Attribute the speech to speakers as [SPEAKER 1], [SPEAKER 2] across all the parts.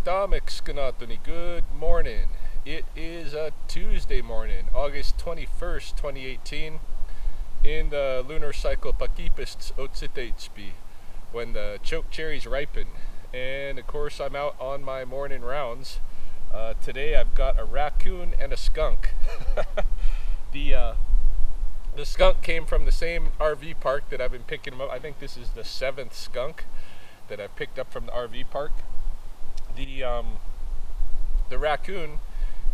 [SPEAKER 1] Good morning. It is a Tuesday morning, August 21st, 2018, in the lunar cycle Pakipists Otsitetspi, when the choke cherries ripen. And of course, I'm out on my morning rounds. Today I've got a raccoon and a skunk. The skunk came from the same RV park that I've been picking them up. I think this is the 7th skunk that I've picked up from the RV park. The raccoon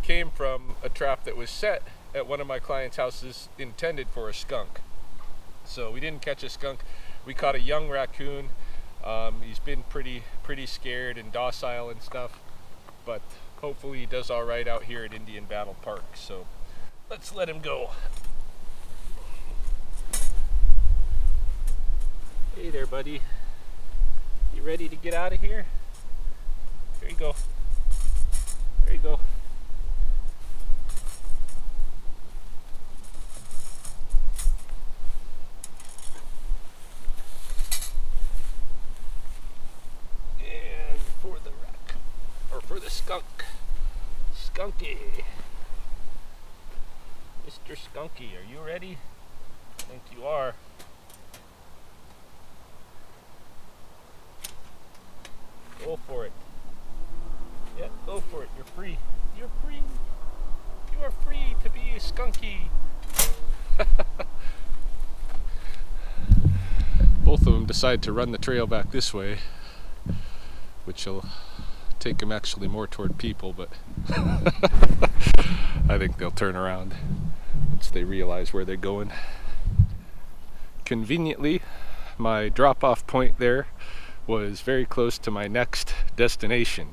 [SPEAKER 1] came from a trap that was set at one of my clients' houses intended for a skunk. So we didn't catch a skunk. We caught a young raccoon. He's been pretty scared and docile and stuff, but hopefully he does all right out here at Indian Battle Park. So let's let him go. Hey there, buddy. You ready to get out of here? There you go. There you go. And for the raccoon, or for the skunk, Skunky. Mr. Skunky, are you ready? I think you are. Go for it. Yeah, go for it. You're free. You're free. You are free to be a skunky. Both of them decide to run the trail back this way, which will take them actually more toward people, but I think they'll turn around once they realize where they're going. Conveniently, my drop-off point there was very close to my next destination,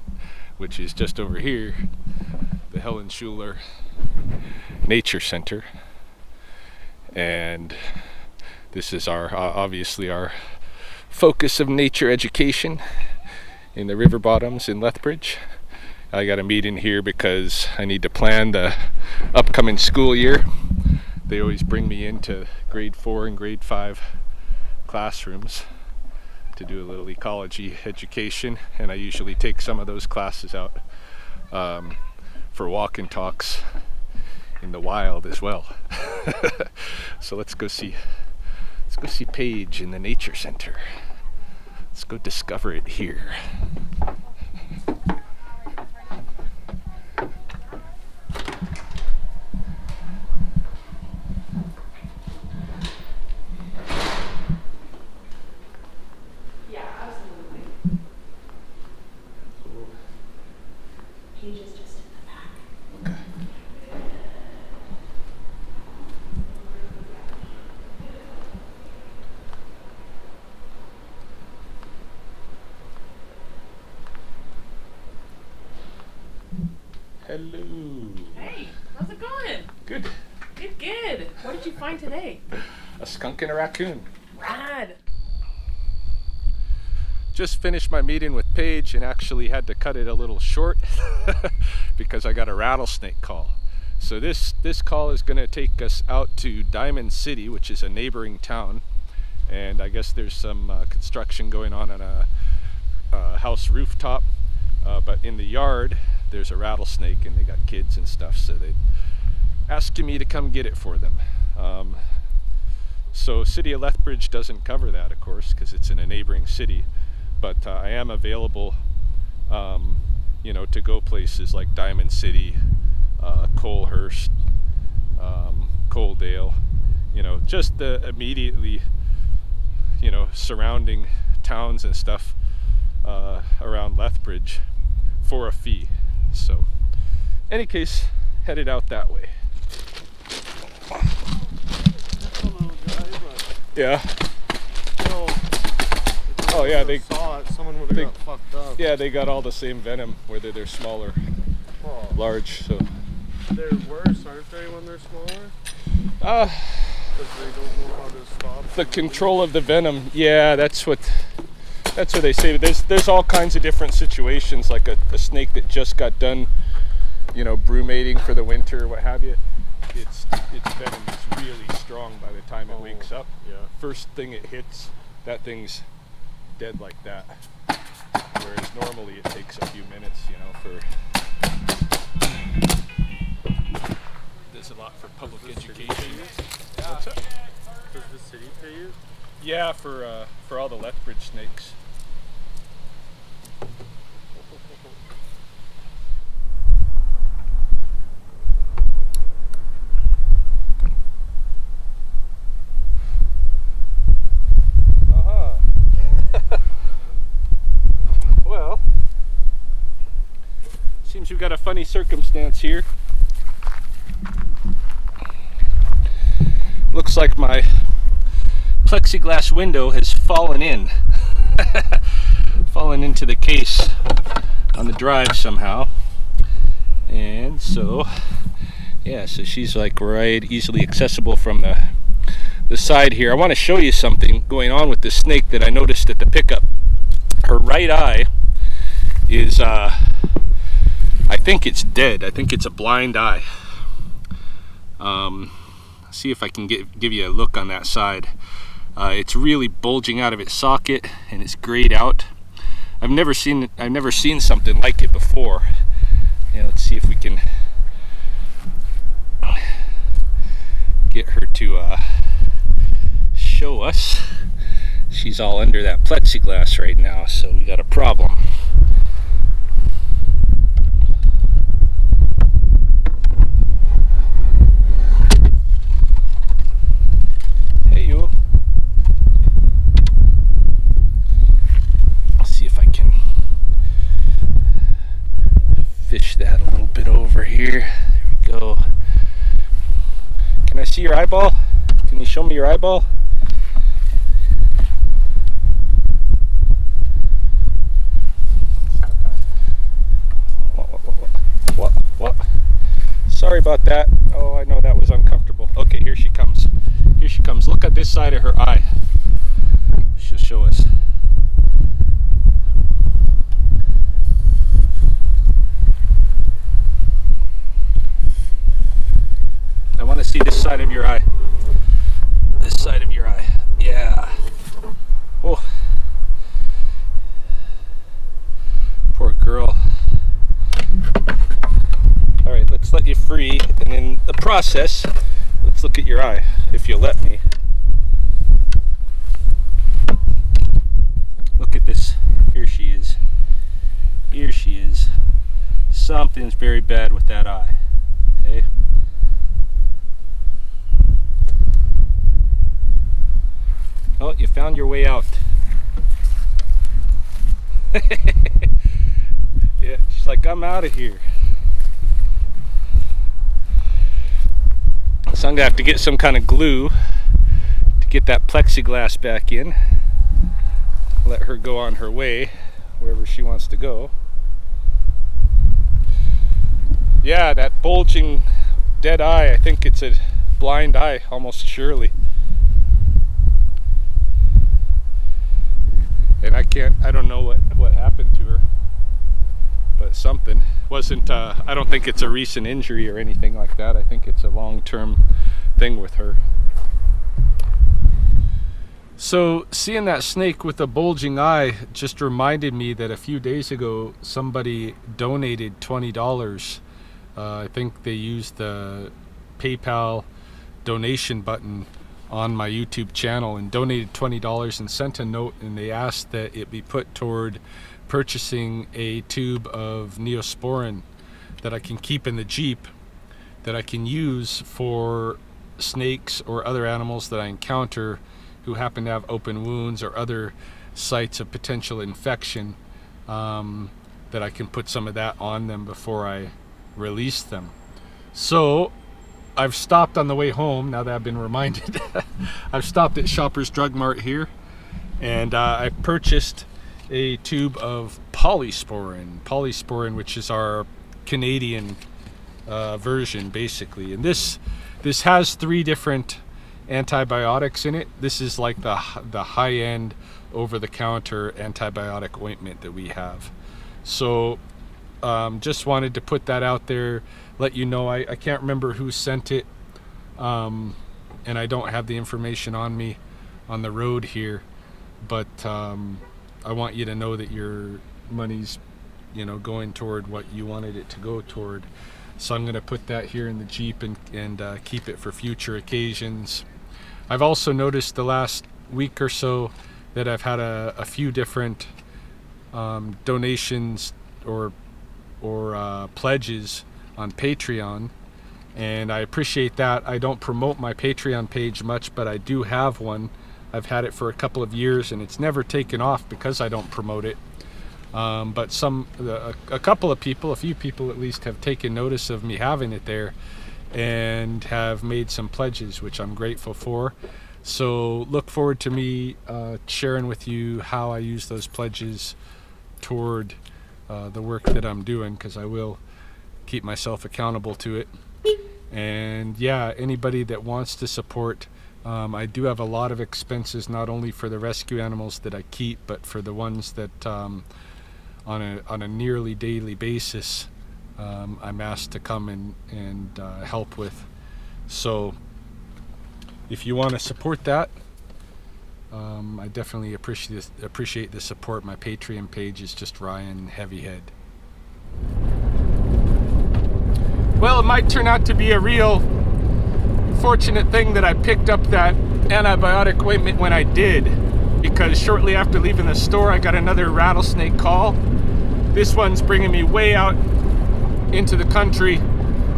[SPEAKER 1] which is just over here, the Helen Schuler Nature Center. And this is our obviously our focus of nature education in the river bottoms in Lethbridge. I got a meeting here because I need to plan the upcoming school year. They always bring me into grade 4 and grade 5 classrooms to do a little ecology education, and I usually take some of those classes out for walk and talks in the wild as well. So let's go see Paige in the Nature Center. Let's go discover it here. Hello.
[SPEAKER 2] Hey, how's it going?
[SPEAKER 1] Good.
[SPEAKER 2] Good. What did you find today?
[SPEAKER 1] A skunk and a raccoon.
[SPEAKER 2] Rad.
[SPEAKER 1] Just finished my meeting with Paige and actually had to cut it a little short because I got a rattlesnake call. So this call is going to take us out to Diamond City, which is a neighboring town, and I guess there's some construction going on a house rooftop, but in the yard there's a rattlesnake and they got kids and stuff, so they asking me to come get it for them. So City of Lethbridge doesn't cover that, of course, because it's in a neighboring city, but I am available to go places like Diamond City, Colehurst, Coaldale, just the immediately surrounding towns and stuff around Lethbridge for a fee. So, any case, headed out that way.
[SPEAKER 3] That's a little guy, but
[SPEAKER 1] Yeah.
[SPEAKER 3] if
[SPEAKER 1] Oh yeah, they
[SPEAKER 3] saw it, someone would have got fucked up.
[SPEAKER 1] Yeah, they got all the same venom, whether they're small or large. So
[SPEAKER 3] they're worse, aren't they, when they're smaller?
[SPEAKER 1] Uh,
[SPEAKER 3] Because they don't know how to stop
[SPEAKER 1] the control of the venom. Yeah, that's what they say. But there's all kinds of different situations, like a snake that just got done, brumating for the winter or what have you. Its venom is really strong by the time it wakes up.
[SPEAKER 3] Yeah.
[SPEAKER 1] First thing it hits, that thing's dead like that. whereas normally it takes a few minutes, you know, for there's a lot for public education. What's up?
[SPEAKER 3] Does the city pay you?
[SPEAKER 1] Yeah, for all the Lethbridge snakes. Well, seems we've got a funny circumstance here. Looks like my plexiglass window has fallen in. Fallen into the case on the drive somehow. And so, yeah, so she's like right easily accessible from the side here. I want to show you something going on with this snake that I noticed at the pickup. Her right eye is, I think it's dead. I think it's a blind eye. See if I can give you a look on that side. It's really bulging out of its socket and it's grayed out. I've never seen something like it before. Yeah, let's see if we can get her to show us. She's all under that plexiglass right now, so we got a problem. Hey, you. I'll see if I can fish that a little bit over here. There we go. Can I see your eyeball? Can you show me your eyeball? What? Sorry about that. Oh, I know that was uncomfortable. Okay, here she comes. Here she comes. Look at this side of her eye. She'll show us. I want to see this side of your eye. This side of your eye. Yeah. Oh. Poor girl. Alright, let's let you free, and in the process, let's look at your eye, if you'll let me. Look at this. Here she is. Here she is. Something's very bad with that eye. Okay? Oh, you found your way out. Yeah, she's like, I'm out of here. So I'm gonna have to get some kind of glue to get that plexiglass back in. Let her go on her way wherever she wants to go. Yeah, that bulging dead eye, I think it's a blind eye, almost surely. And I don't know what happened to her, but something. Wasn't, I don't think it's a recent injury or anything like that. I think it's a long-term thing with her. So seeing that snake with a bulging eye just reminded me that a few days ago somebody donated $20. I think they used the PayPal donation button on my YouTube channel and donated $20 and sent a note, and they asked that it be put toward purchasing a tube of Neosporin that I can keep in the Jeep that I can use for snakes or other animals that I encounter who happen to have open wounds or other sites of potential infection, that I can put some of that on them before I release them. So I've stopped on the way home, now that I've been reminded. I've stopped at Shoppers Drug Mart here, and I purchased a tube of polysporin, which is our Canadian version basically. And this has 3 different antibiotics in it. This is like the high-end over-the-counter antibiotic ointment that we have. So just wanted to put that out there, let you know. I can't remember who sent it, and I don't have the information on me on the road here, but I want you to know that your money's, you know, going toward what you wanted it to go toward. So I'm going to put that here in the Jeep and keep it for future occasions. I've also noticed the last week or so that I've had a few different donations or pledges on Patreon, and I appreciate that. I don't promote my Patreon page much, but I do have one. I've had it for a couple of years, and it's never taken off because I don't promote it. But a couple of people, a few people at least, have taken notice of me having it there and have made some pledges, which I'm grateful for. So look forward to me sharing with you how I use those pledges toward the work that I'm doing, because I will keep myself accountable to it. And yeah, anybody that wants to support, I do have a lot of expenses, not only for the rescue animals that I keep, but for the ones that on a nearly daily basis I'm asked to come and help with. So if you want to support that, I definitely appreciate the support. My Patreon page is just Ryan Heavyhead. Well, it might turn out to be a real fortunate thing that I picked up that antibiotic ointment when I did, because shortly after leaving the store I got another rattlesnake call. This one's bringing me way out into the country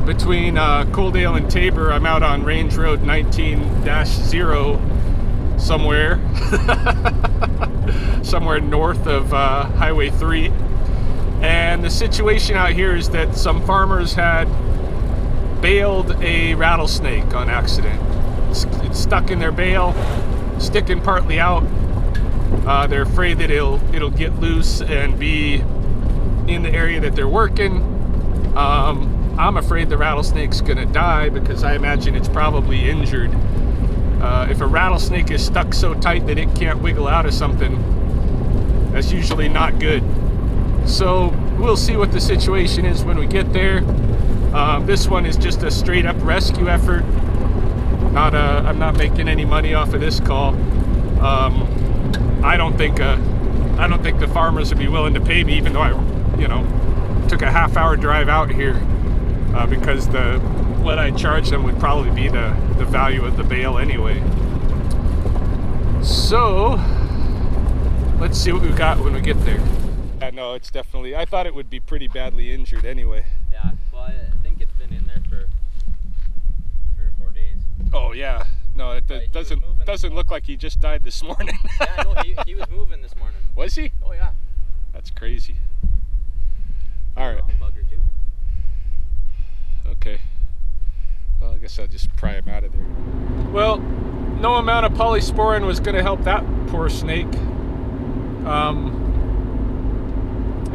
[SPEAKER 1] between Coaldale and Tabor. I'm out on Range Road 19-0 somewhere somewhere north of Highway 3. And the situation out here is that some farmers had baled a rattlesnake on accident. It's stuck in their bale, sticking partly out. They're afraid that it'll get loose and be in the area that they're working. I'm afraid the rattlesnake's gonna die because I imagine it's probably injured. If a rattlesnake is stuck so tight that it can't wiggle out of something, that's usually not good. So we'll see what the situation is when we get there. This one is just a straight up rescue effort. I'm not making any money off of this call. I don't think the farmers would be willing to pay me, even though I, took a half-hour drive out here, because what I charge them would probably be the value of the bale anyway. So let's see what we got when we get there. Yeah, no, it's definitely, I thought it would be pretty badly injured anyway.
[SPEAKER 3] Yeah, well, I think it's been in there for 3 or 4 days.
[SPEAKER 1] Oh yeah, no, it doesn't look like he just died this morning.
[SPEAKER 3] Yeah, no, he was moving this morning.
[SPEAKER 1] Was he?
[SPEAKER 3] Oh yeah.
[SPEAKER 1] That's crazy. All right.
[SPEAKER 3] Bugger too.
[SPEAKER 1] Okay. Well, I guess I'll just pry him out of there. Well, no amount of polysporin was going to help that poor snake.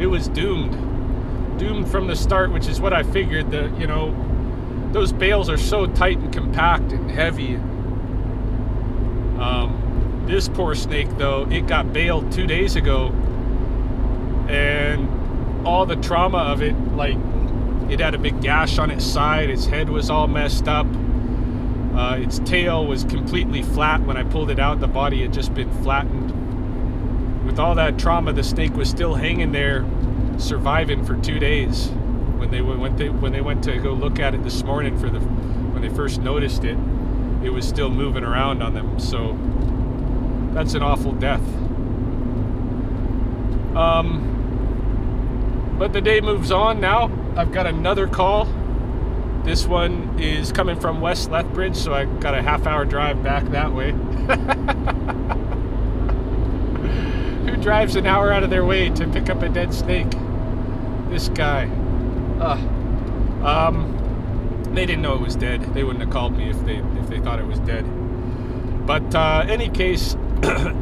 [SPEAKER 1] It was doomed from the start, which is what I figured. Those bales are so tight and compact and heavy. This poor snake, though, it got baled 2 days ago, and all the trauma of it, like, it had a big gash on its side, its head was all messed up, its tail was completely flat. When I pulled it out, the body had just been flattened. With all that trauma, the snake was still hanging there, surviving for 2 days. When they went to go look at it this morning when they first noticed it, it was still moving around on them. So that's an awful death. But the day moves on now. I've got another call. This one is coming from West Lethbridge, so I got a half-hour drive back that way. Who drives an hour out of their way to pick up a dead snake? This guy. They didn't know it was dead. They wouldn't have called me if they thought it was dead. But any case,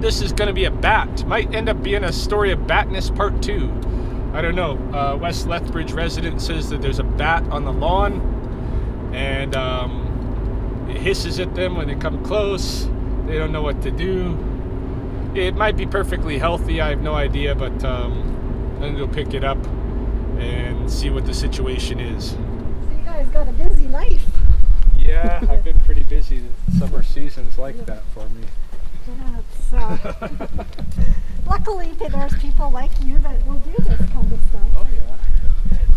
[SPEAKER 1] this is going to be a bat. Might end up being a story of batness part 2. I don't know. West Lethbridge resident says that there's a bat on the lawn, and it hisses at them when they come close. They don't know what to do. It might be perfectly healthy, I have no idea, but I'm gonna go pick it up and see what the situation is.
[SPEAKER 4] So you guys got a busy life.
[SPEAKER 1] Yeah, I've been pretty busy. The summer season's like that for me.
[SPEAKER 4] That's, luckily, there's people like you that will do this kind of stuff.
[SPEAKER 1] Oh yeah.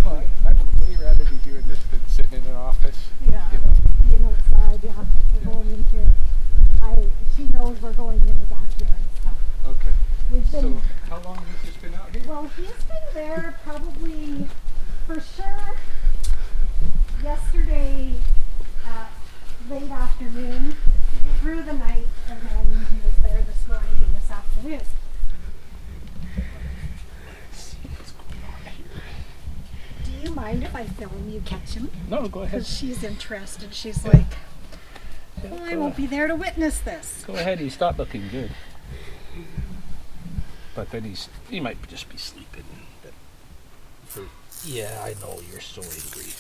[SPEAKER 1] Well, I'd way rather be doing this than sitting in an office.
[SPEAKER 4] Yeah,
[SPEAKER 1] You know.
[SPEAKER 4] being outside, yeah. We're going in here. She knows we're going in her backyard, so.
[SPEAKER 1] Okay.
[SPEAKER 4] We've
[SPEAKER 1] So
[SPEAKER 4] been,
[SPEAKER 1] how long has this been out here?
[SPEAKER 4] well, he's been there probably, for sure, yesterday at late afternoon through the night, and then he was there this morning and this afternoon.
[SPEAKER 1] Let's see what's going on here.
[SPEAKER 4] Do you mind if I film you catch him?
[SPEAKER 1] No, go ahead.
[SPEAKER 4] Because she's interested. She's like, well, I won't be there to witness this.
[SPEAKER 1] Go ahead. He's not looking good. But then he might just be sleeping. Yeah, I know you're so angry.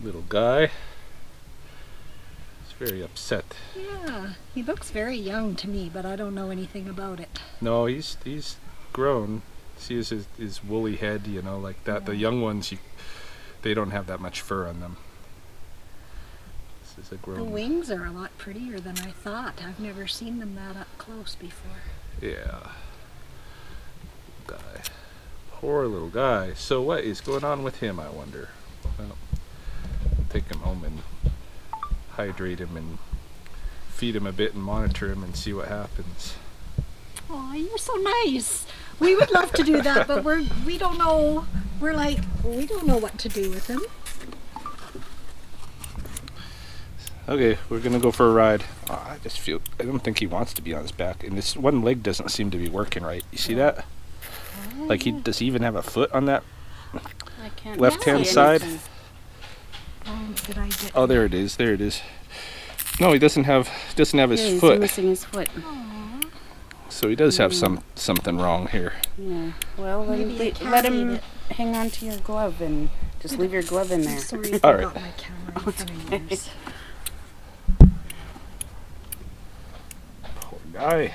[SPEAKER 1] Little guy. He's very upset.
[SPEAKER 4] Yeah, he looks very young to me, but I don't know anything about it.
[SPEAKER 1] No, he's grown. See his woolly head, you know, like that.
[SPEAKER 4] Yeah.
[SPEAKER 1] The young ones, they don't have that much fur on them. This is a grown.
[SPEAKER 4] The wings are a lot prettier than I thought. I've never seen them that up close before.
[SPEAKER 1] Yeah. Guy. Poor little guy. So what is going on with him, I wonder? Well, I'll take him home and hydrate him and feed him a bit and monitor him and see what happens.
[SPEAKER 4] Oh, you're so nice. We would love to do that, but we don't know. We're like, we don't know what to do with him.
[SPEAKER 1] Okay, we're gonna go for a ride. I don't think he wants to be on his back, and this one leg doesn't seem to be working right. You see that? Like does he even have a foot on that
[SPEAKER 5] I can't
[SPEAKER 1] left-hand
[SPEAKER 5] see
[SPEAKER 1] side?
[SPEAKER 5] anything.
[SPEAKER 4] Did I get?
[SPEAKER 1] Oh, there it is. There it is. No, he doesn't have his
[SPEAKER 5] Yeah, he's
[SPEAKER 1] foot.
[SPEAKER 5] missing his foot.
[SPEAKER 1] So he does have something wrong here.
[SPEAKER 5] Yeah. Well, then
[SPEAKER 4] Maybe I can't
[SPEAKER 5] let
[SPEAKER 4] eat
[SPEAKER 5] him
[SPEAKER 4] it.
[SPEAKER 5] hang on to your glove and just leave your glove in
[SPEAKER 4] I'm
[SPEAKER 5] there.
[SPEAKER 4] sorry if
[SPEAKER 1] All
[SPEAKER 4] I
[SPEAKER 1] right.
[SPEAKER 4] got my camera in front of yours.
[SPEAKER 1] Poor guy.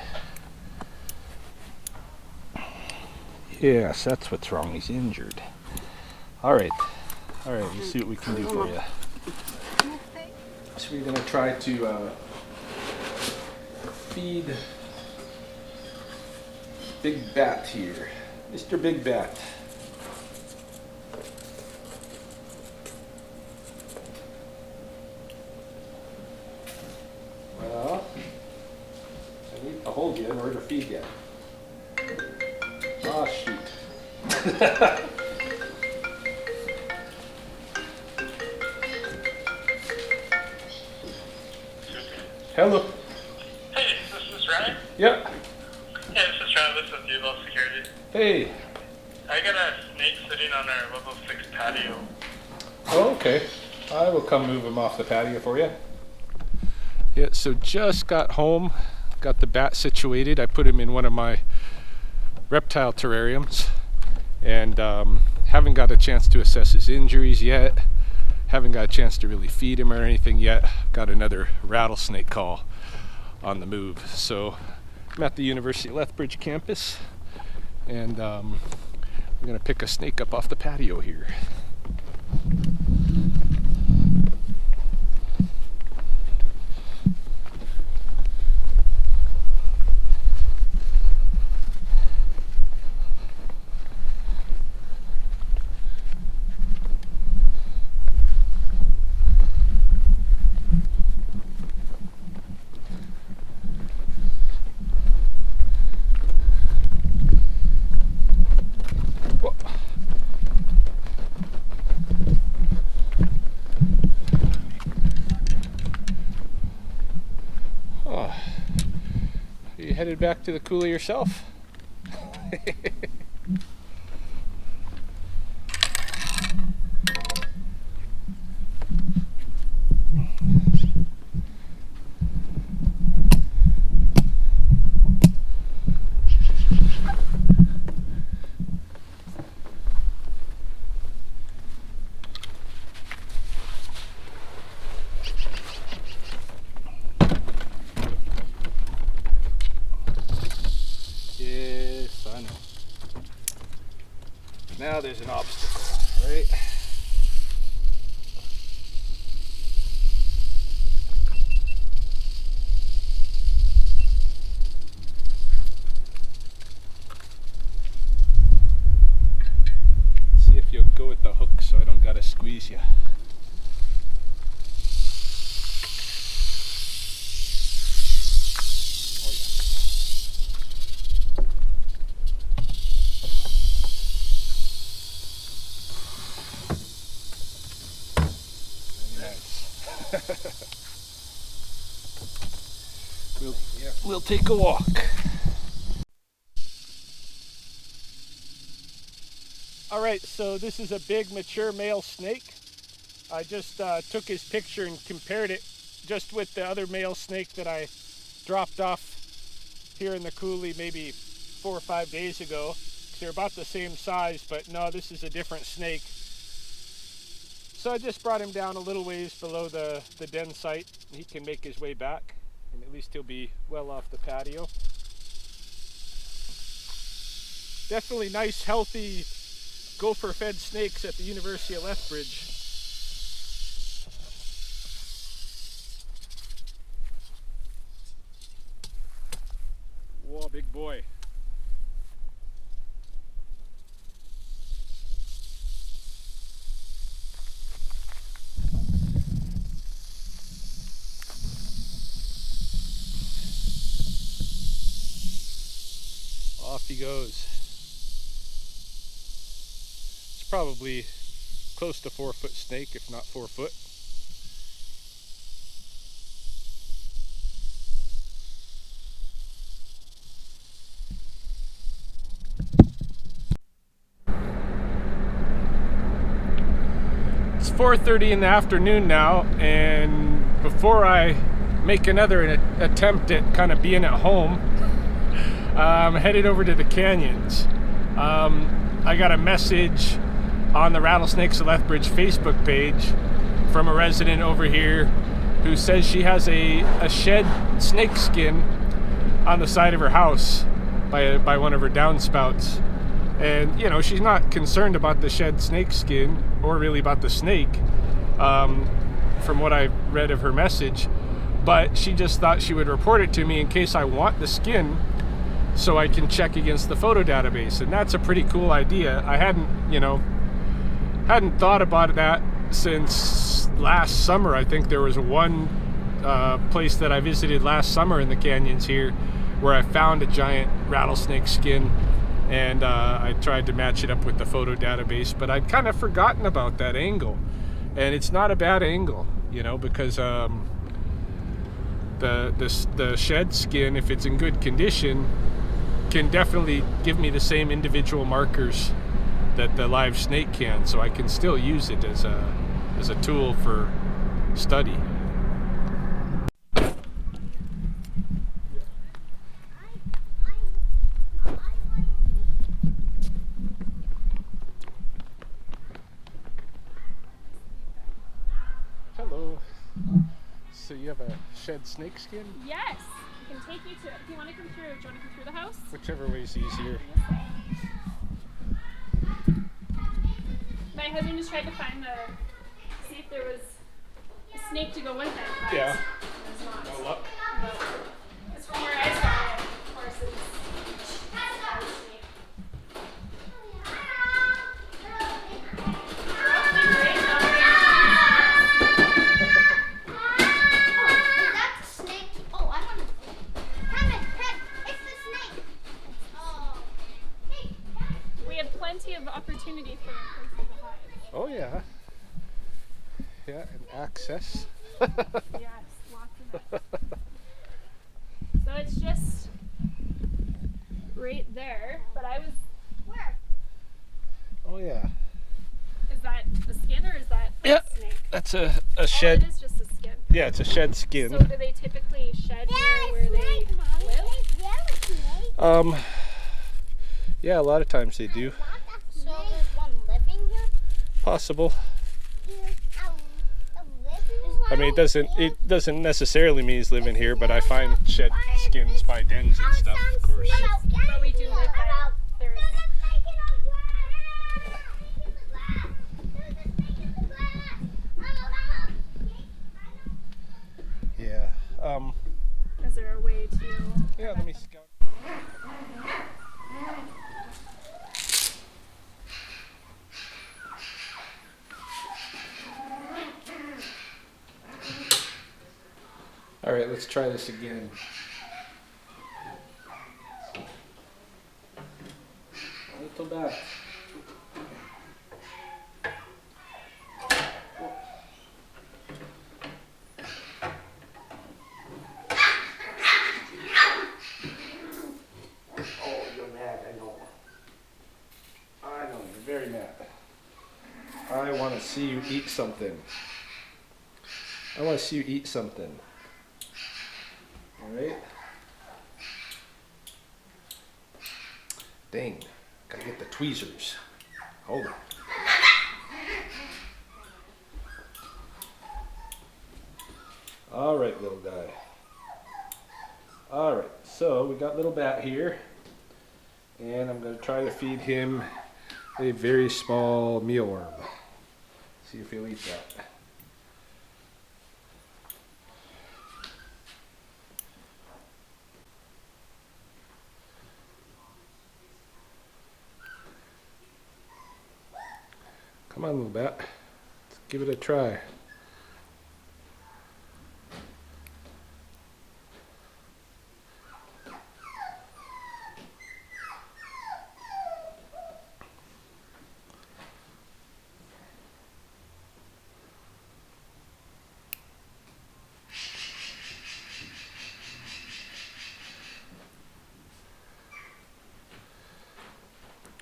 [SPEAKER 1] Yes, that's what's wrong. He's injured. All right. We'll see what we can do for you. So we're gonna try to feed Big Bat here, Mr. Big Bat. Well, I need to hold you in order to feed you. Oh, shoot. Hello.
[SPEAKER 6] Hey, this is Ryan.
[SPEAKER 1] Yep.
[SPEAKER 6] Hey, this is Travis with Baled Security.
[SPEAKER 1] Hey.
[SPEAKER 6] I got a snake sitting on our level 6 patio.
[SPEAKER 1] Oh, okay. I will come move him off the patio for you. Yeah, so just got home, got the bat situated. I put him in one of my reptile terrariums, and haven't got a chance to assess his injuries yet. Haven't got a chance to really feed him or anything yet. Got another rattlesnake call on the move. So I'm at the University of Lethbridge campus, and we're gonna pick a snake up off the patio here. Oh, you headed back to the cooler yourself? Yes, I know. Now there's an obstacle, right? we'll take a walk. All right, so this is a big mature male snake. I just took his picture and compared it just with the other male snake that I dropped off here in the coulee maybe 4 or 5 days ago. They're about the same size, but no, this is a different snake. So I just brought him down a little ways below the den site. He can make his way back, and at least he'll be well off the patio. Definitely nice, healthy, gopher-fed snakes at the University of Lethbridge. Whoa, big boy. Off he goes. It's probably close to 4-foot snake, if not 4 foot. It's 4:30 in the afternoon now, and before I make another attempt at kind of being at home, I'm headed over to the canyons. I got a message on the Rattlesnakes of Lethbridge Facebook page from a resident over here who says she has a shed snake skin on the side of her house by one of her downspouts. And, you know, she's not concerned about the shed snake skin or really about the snake, from what I read of her message, but she just thought she would report it to me in case I want the skin so I can check against the photo database. And that's a pretty cool idea. I hadn't thought about that since last summer. I think there was one place that I visited last summer in the canyons here where I found a giant rattlesnake skin, and I tried to match it up with the photo database, but I'd kind of forgotten about that angle. And it's not a bad angle, you know, because the shed skin, if it's in good condition, can definitely give me the same individual markers that the live snake can, so I can still use it as a tool for study. Hello. So you have a shed snake skin?
[SPEAKER 2] Yes. I can take you to it. Do you want to come through? Do you want to come through the house?
[SPEAKER 1] Whichever way's easier.
[SPEAKER 2] My husband just tried to see if there was a snake to go with it. But
[SPEAKER 1] Yeah.
[SPEAKER 2] there's not.
[SPEAKER 1] No luck.
[SPEAKER 2] But it's from where I saw it. Of course, it's a snake. Probably great though. We have plenty of opportunity for places to hide.
[SPEAKER 1] Oh yeah. Yeah, and access.
[SPEAKER 2] Yes, lots of it. So it's just right there, but I was, where?
[SPEAKER 1] Oh yeah.
[SPEAKER 2] Is that the skin or is that a
[SPEAKER 1] Yeah.
[SPEAKER 2] snake?
[SPEAKER 1] That's a
[SPEAKER 2] Oh,
[SPEAKER 1] shed.
[SPEAKER 2] it is just a skin.
[SPEAKER 1] Yeah, it's a shed skin.
[SPEAKER 2] So do they typically shed near where they live?
[SPEAKER 1] Yeah, a lot of times they do.
[SPEAKER 7] So there's one living here?
[SPEAKER 1] Possible. I mean, it doesn't necessarily mean he's living here, but I find shed skins by dens and stuff, of course.
[SPEAKER 2] But we do live by, there's,
[SPEAKER 1] Yeah.
[SPEAKER 2] is there a way to?
[SPEAKER 1] Yeah, let me scout. All right, let's try this again. A little back. staring at? I want to see you eat something. I want to see you eat something. Alright? Dang, gotta get the tweezers. Hold on. Alright, little guy. Alright, so we got little Bat here. And I'm going to try to feed him a very small mealworm. See if he'll eat that. Come on, little Bat. Let's give it a try.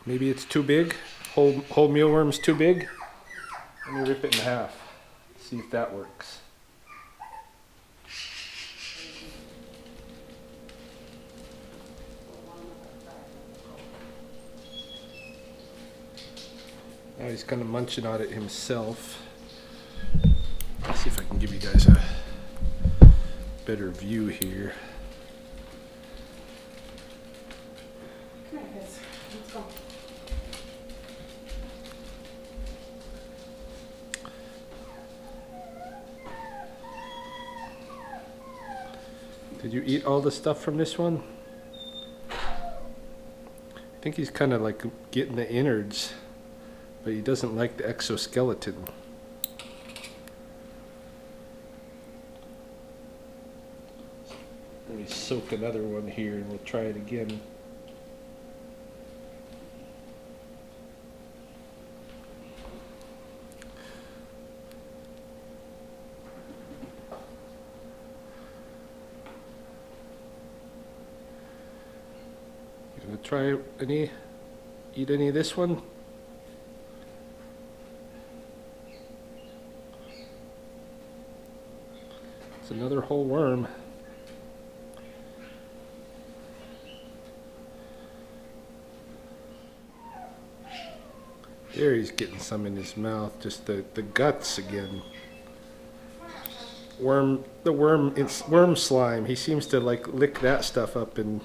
[SPEAKER 1] Maybe it's too big. Whole mealworm's too big. Let me rip it in half. See if that works. Now he's kind of munching on it himself. Let's see if I can give you guys a better view here.
[SPEAKER 4] Come on, guys. Let's go.
[SPEAKER 1] Did you eat all the stuff from this one? I think he's kind of like getting the innards, but he doesn't like the exoskeleton. Let me soak another one here and we'll try it again. You gonna try eat any of this one? It's another whole worm. There, he's getting some in his mouth, just the guts again. It's worm slime. He seems to like lick that stuff up and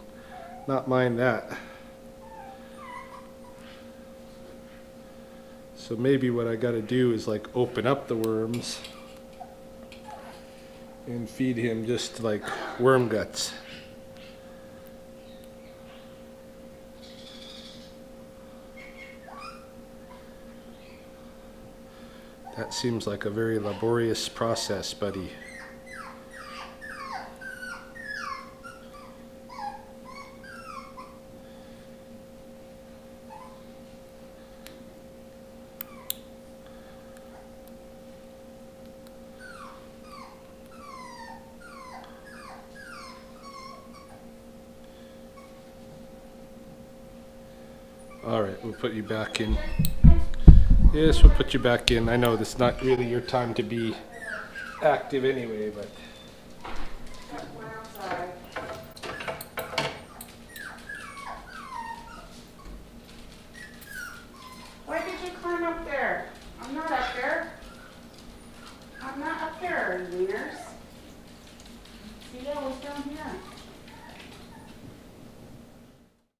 [SPEAKER 1] not mind that. So maybe what I gotta do is like open up the worms and feed him just like worm guts. That seems like a very laborious process, buddy. Alright, we'll put you back in. Yes, we'll put you back in. I know this is not really your time to be active anyway, but